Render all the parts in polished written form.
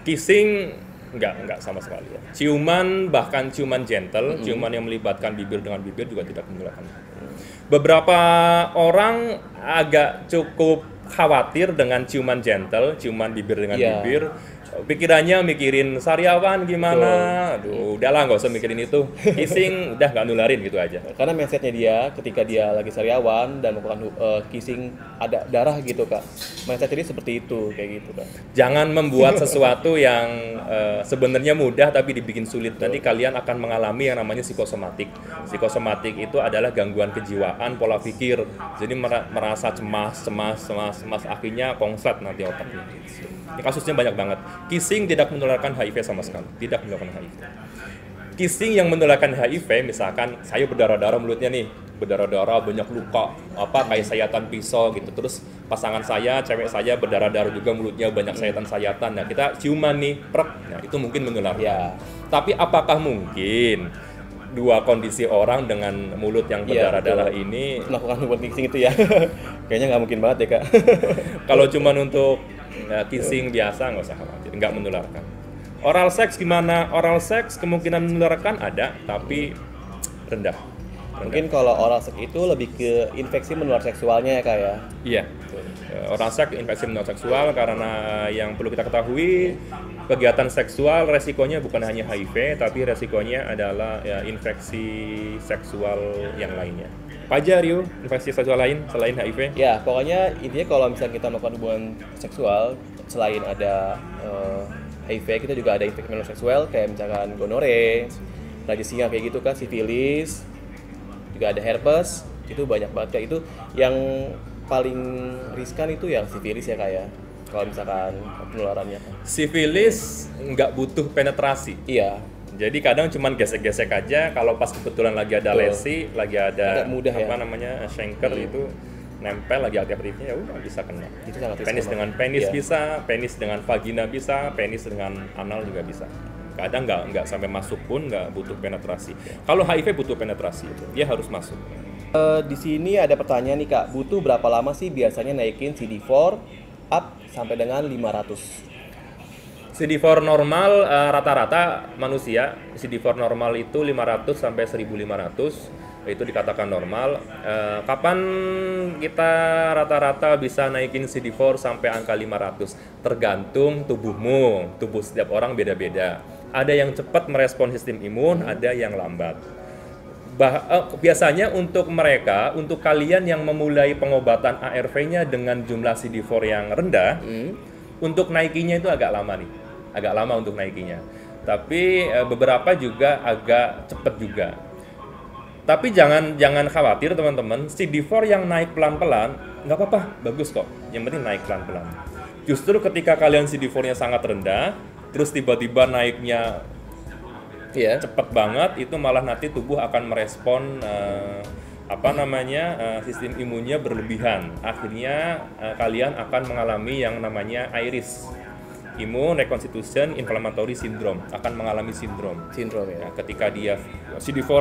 Kissing enggak sama sekali ya. Ciuman, bahkan ciuman gentle, ciuman yang melibatkan bibir dengan bibir juga tidak menularkan. Beberapa orang agak cukup khawatir dengan ciuman gentle, ciuman bibir dengan bibir. Pikirannya mikirin sariawan gimana, aduh udahlah nggak usah mikirin itu. Kissing udah nggak nularin gitu aja. Karena mindsetnya dia ketika dia lagi sariawan dan melakukan kissing ada darah gitu kak, mindsetnya dia seperti itu kayak gitu kak. Jangan membuat sesuatu yang sebenarnya mudah tapi dibikin sulit. Nanti kalian akan mengalami yang namanya psikosomatik. Psikosomatik itu adalah gangguan kejiwaan, pola pikir. Jadi merasa cemas, akhirnya konslet nanti otaknya. Ini kasusnya banyak banget. Kissing tidak menularkan HIV sama sekali, tidak menularkan HIV. Kissing yang menularkan HIV, misalkan saya berdarah-darah mulutnya nih, berdarah-darah, banyak luka, kayak sayatan pisau gitu. Terus pasangan saya, cewek saya berdarah-darah juga mulutnya, banyak sayatan-sayatan. Nah kita ciuman nih, prek, nah itu mungkin menular. Ya. Tapi apakah mungkin dua kondisi orang dengan mulut yang berdarah-darah ini melakukan hubungan kissing itu ya? Kayaknya nggak mungkin banget ya kak. Kalau cuman untuk kissing biasa nggak usah khawatir, nggak menularkan. Oral seks gimana? Oral seks kemungkinan menularkan ada, tapi rendah. Mungkin kalau oral seks itu lebih ke infeksi menular seksualnya ya kak ya? Iya. Oral seks infeksi menular seksual karena yang perlu kita ketahui kegiatan seksual resikonya bukan hanya HIV, tapi resikonya adalah infeksi seksual yang lainnya. Apa aja Rio, infeksi seksual lain selain HIV? Ya, pokoknya intinya kalau misalnya kita melakukan hubungan seksual, selain ada HIV, kita juga ada infeksi menular seksual kayak misalkan gonore, raja singa kayak gitu kan, sifilis, juga ada herpes, itu banyak banget kayak itu. Yang paling riskan itu yang sifilis ya kayak kalau misalkan penularannya. Sifilis nggak butuh penetrasi. Iya. Jadi kadang cuman gesek-gesek aja, kalau pas kebetulan lagi ada lesi, lagi ada mudah, shanker itu nempel lagi aktifnya ya udah bisa kena. Itu sangat penis dengan penis bisa, penis dengan vagina bisa, penis dengan anal juga bisa. Kadang nggak sampai masuk pun nggak butuh penetrasi. Kalau HIV butuh penetrasi, dia harus masuk. Di sini ada pertanyaan nih kak, butuh berapa lama sih biasanya naikin CD4 up sampai dengan 500? CD4 normal rata-rata manusia CD4 normal itu 500 sampai 1500, itu dikatakan normal. Kapan kita rata-rata bisa naikin CD4 sampai angka 500? Tergantung tubuhmu, tubuh setiap orang beda-beda. Ada yang cepat merespon sistem imun, ada yang lambat. Biasanya untuk kalian yang memulai pengobatan ARV-nya dengan jumlah CD4 yang rendah, untuk naikinya itu agak lama untuk naikinya. Tapi beberapa juga agak cepat juga. Tapi jangan khawatir teman-teman, CD4 yang naik pelan-pelan nggak apa-apa, bagus kok. Yang penting naik pelan-pelan. Justru ketika kalian CD4-nya sangat rendah, terus tiba-tiba naiknya cepat banget, itu malah nanti tubuh akan merespon sistem imunnya berlebihan. Akhirnya kalian akan mengalami yang namanya IRIS, Immune Reconstitution Inflammatory Syndrome, akan mengalami sindrom ya. Ketika dia CD4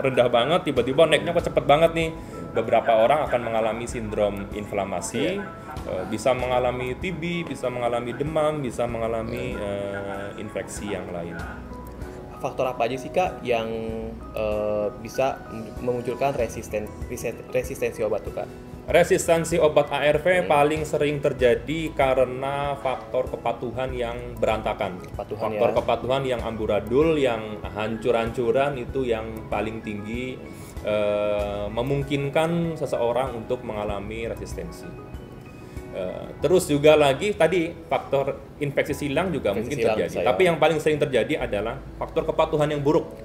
rendah banget, tiba-tiba naiknya kok cepet banget nih, beberapa orang akan mengalami sindrom inflamasi, bisa mengalami TB, bisa mengalami demam, bisa mengalami infeksi yang lain. Faktor apa aja sih kak yang bisa memunculkan resistensi obat tuh kak? Resistensi obat ARV paling sering terjadi karena faktor kepatuhan yang berantakan. Kepatuhan yang amburadul, yang hancur-hancuran, itu yang paling tinggi memungkinkan seseorang untuk mengalami resistensi. Terus juga lagi tadi faktor infeksi silang juga mungkin terjadi. Tapi yang paling sering terjadi adalah faktor kepatuhan yang buruk.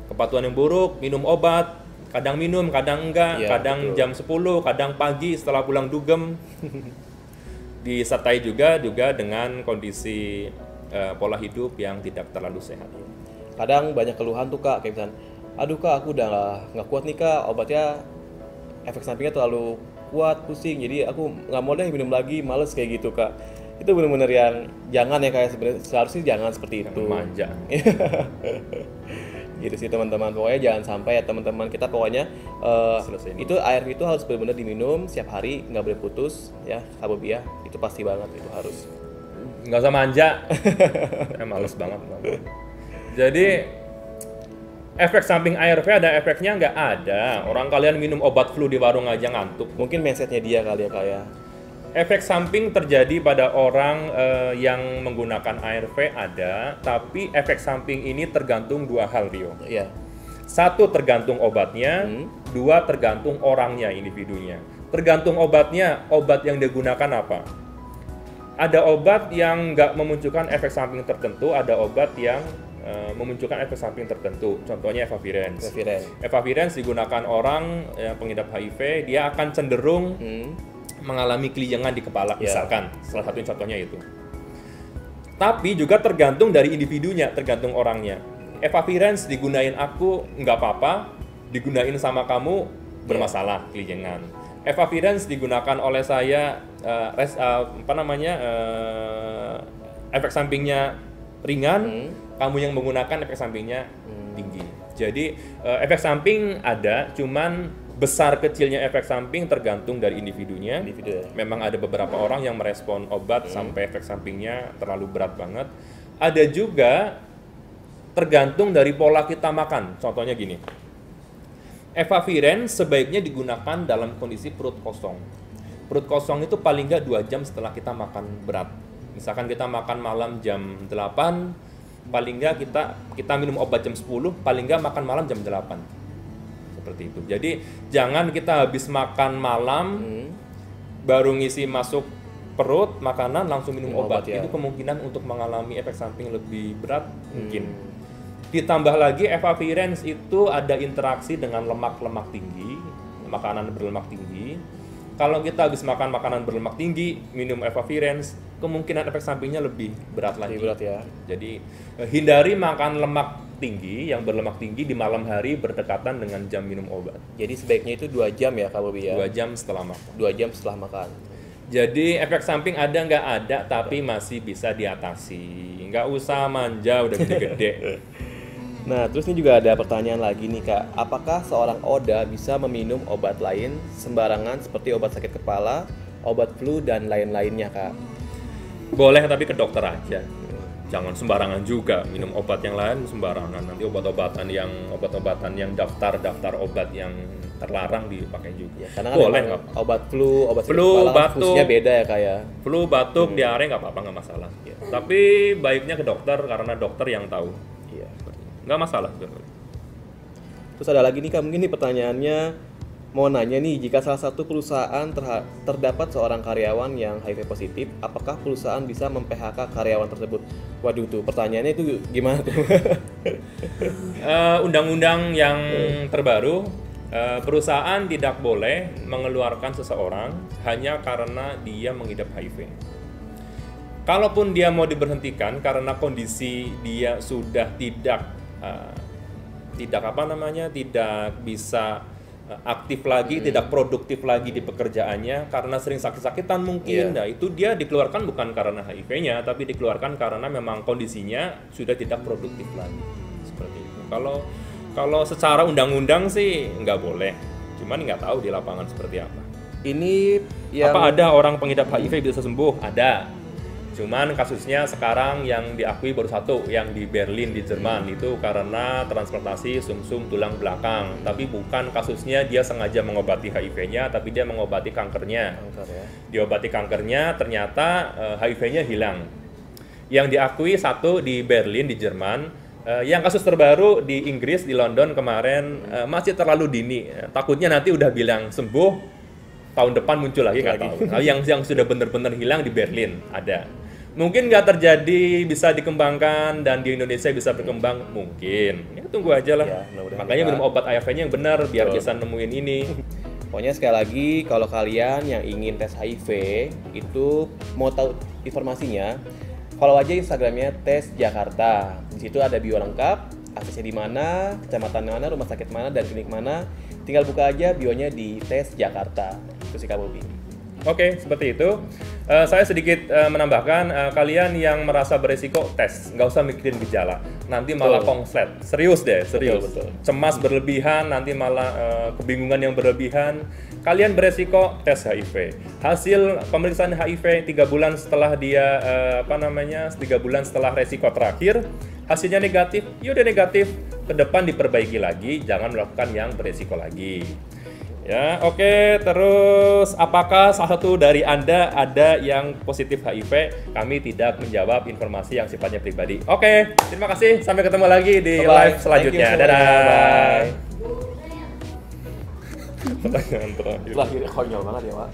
Kepatuhan yang buruk, minum obat, kadang minum, kadang enggak, kadang betul. Jam 10, kadang pagi setelah pulang dugem. Disertai juga dengan kondisi pola hidup yang tidak terlalu sehat. Kadang banyak keluhan tuh kak, kayak misalnya, aduh kak aku udah nggak kuat nih kak, obatnya efek sampingnya terlalu kuat, pusing, jadi aku nggak mau deh minum lagi, males kayak gitu kak. Itu benar-benar yang jangan ya kayak seharusnya jangan seperti itu. Manja. Gitu sih teman-teman, pokoknya jangan sampai ya teman-teman kita pokoknya itu air itu harus benar-benar diminum setiap hari, nggak boleh putus ya, sabobiah itu pasti banget itu harus. nggak usah manja. Saya males banget. Jadi efek samping ARV ada efeknya nggak ada. Orang kalian minum obat flu di warung aja ngantuk. Mungkin mindsetnya dia kali ya kayak. Efek samping terjadi pada orang yang menggunakan ARV ada, tapi efek samping ini tergantung dua hal, Rio. Iya. Satu tergantung obatnya, dua tergantung orangnya, individunya. Tergantung obatnya, obat yang digunakan apa? Ada obat yang nggak memunculkan efek samping tertentu, ada obat yang memunculkan efek samping tertentu. Contohnya efavirenz. Efavirenz digunakan orang yang pengidap HIV, dia akan cenderung mengalami kelijengan di kepala, misalkan. Salah satu contohnya itu. Tapi juga tergantung dari individunya, tergantung orangnya. Efavirenz digunain aku nggak apa-apa, digunain sama kamu bermasalah, kelijengan. Efavirenz digunakan oleh saya, efek sampingnya ringan, kamu yang menggunakan efek sampingnya tinggi. Jadi efek samping ada, cuman besar kecilnya efek samping tergantung dari individunya. Memang ada beberapa orang yang merespon obat sampai efek sampingnya terlalu berat banget. Ada juga tergantung dari pola kita makan. Contohnya gini, efavirenz sebaiknya digunakan dalam kondisi perut kosong. Perut kosong itu paling nggak 2 jam setelah kita makan berat. Misalkan kita makan malam jam 8, paling nggak kita minum obat jam 10, paling nggak makan malam jam 8. Seperti itu. Jadi jangan kita habis makan malam baru ngisi masuk perut makanan langsung minum obat. Itu kemungkinan untuk mengalami efek samping lebih berat mungkin. Ditambah lagi efavirenz itu ada interaksi dengan lemak-lemak tinggi, makanan berlemak tinggi. Kalau kita habis makan makanan berlemak tinggi, minum efavirenz, kemungkinan efek sampingnya lebih berat lagi. Jadi hindari makan lemak tinggi, yang berlemak tinggi di malam hari berdekatan dengan jam minum obat. Jadi sebaiknya itu 2 jam ya Kak Bobi ya? 2 jam setelah makan. 2 jam setelah makan. Jadi efek samping ada nggak ada, tapi masih bisa diatasi. Nggak usah manja, udah gede-gede. Nah, terus ini juga ada pertanyaan lagi nih Kak. Apakah seorang ODA bisa meminum obat lain sembarangan seperti obat sakit kepala, obat flu, dan lain-lainnya Kak? Boleh, tapi ke dokter aja. Jangan sembarangan juga minum obat yang lain sembarangan. Nanti obat-obatan yang daftar obat yang terlarang dipakai juga. Ya, karena kan boleh nggak obat flu, obat flu, batuk, fungsinya beda ya kayak. Flu, batuk, diare nggak apa-apa, nggak masalah. Ya. Tapi baiknya ke dokter karena dokter yang tahu. Iya. Nggak masalah. Terus ada lagi nih Kak, mungkin nih pertanyaannya mau nanya nih, jika salah satu perusahaan terdapat seorang karyawan yang HIV positif, apakah perusahaan bisa mem-PHK karyawan tersebut? Waduh tuh, pertanyaannya itu gimana tuh? Undang-undang yang terbaru, perusahaan tidak boleh mengeluarkan seseorang hanya karena dia mengidap HIV. Kalaupun dia mau diberhentikan karena kondisi dia sudah tidak bisa aktif lagi, tidak produktif lagi di pekerjaannya karena sering sakit-sakitan mungkin. Nah, itu dia dikeluarkan bukan karena HIV-nya, tapi dikeluarkan karena memang kondisinya sudah tidak produktif lagi. Seperti itu. Kalau secara undang-undang sih nggak boleh. Cuman nggak tahu di lapangan seperti apa. Ini yang apa ada orang pengidap HIV bisa sembuh? Ada. Cuman kasusnya sekarang yang diakui baru satu, yang di Berlin di Jerman itu karena transplantasi sumsum tulang belakang. Tapi bukan kasusnya dia sengaja mengobati HIV-nya, tapi dia mengobati kankernya. Diobati kankernya, ternyata HIV-nya hilang. Yang diakui satu di Berlin di Jerman. Yang kasus terbaru di Inggris, di London kemarin masih terlalu dini. Takutnya nanti udah bilang sembuh, tahun depan muncul lagi nggak tahu. Nah, yang sudah benar-benar hilang di Berlin ada. Mungkin nggak terjadi, bisa dikembangkan dan di Indonesia bisa berkembang mungkin. Ya tunggu aja lah. Makanya minum obat ARV-nya yang benar biar bisa nemuin ini. Pokoknya sekali lagi kalau kalian yang ingin tes HIV itu mau tahu informasinya, follow aja Instagramnya Tes Jakarta. Di situ ada bio lengkap, aksesnya di mana, kecamatan mana, rumah sakit mana, dan klinik mana. Tinggal buka aja bionya di Tes Jakarta. Itu sih Kak Bobi. Oke, seperti itu. Saya sedikit menambahkan, kalian yang merasa beresiko tes, nggak usah mikirin gejala. Nanti malah konslet. Serius deh, serius. Betul. Cemas berlebihan, nanti malah kebingungan yang berlebihan. kalian beresiko tes HIV. Hasil pemeriksaan HIV 3 bulan setelah dia 3 bulan setelah resiko terakhir, hasilnya negatif, ya udah negatif. Ke depan diperbaiki lagi, jangan melakukan yang beresiko lagi. Ya, oke. Terus apakah salah satu dari Anda ada yang positif HIV? Kami tidak menjawab informasi yang sifatnya pribadi. Oke, terima kasih. Sampai ketemu lagi di live selanjutnya. Dadah. Bye. Pertanyaan terakhir. Terakhir konyol banget ya, Pak.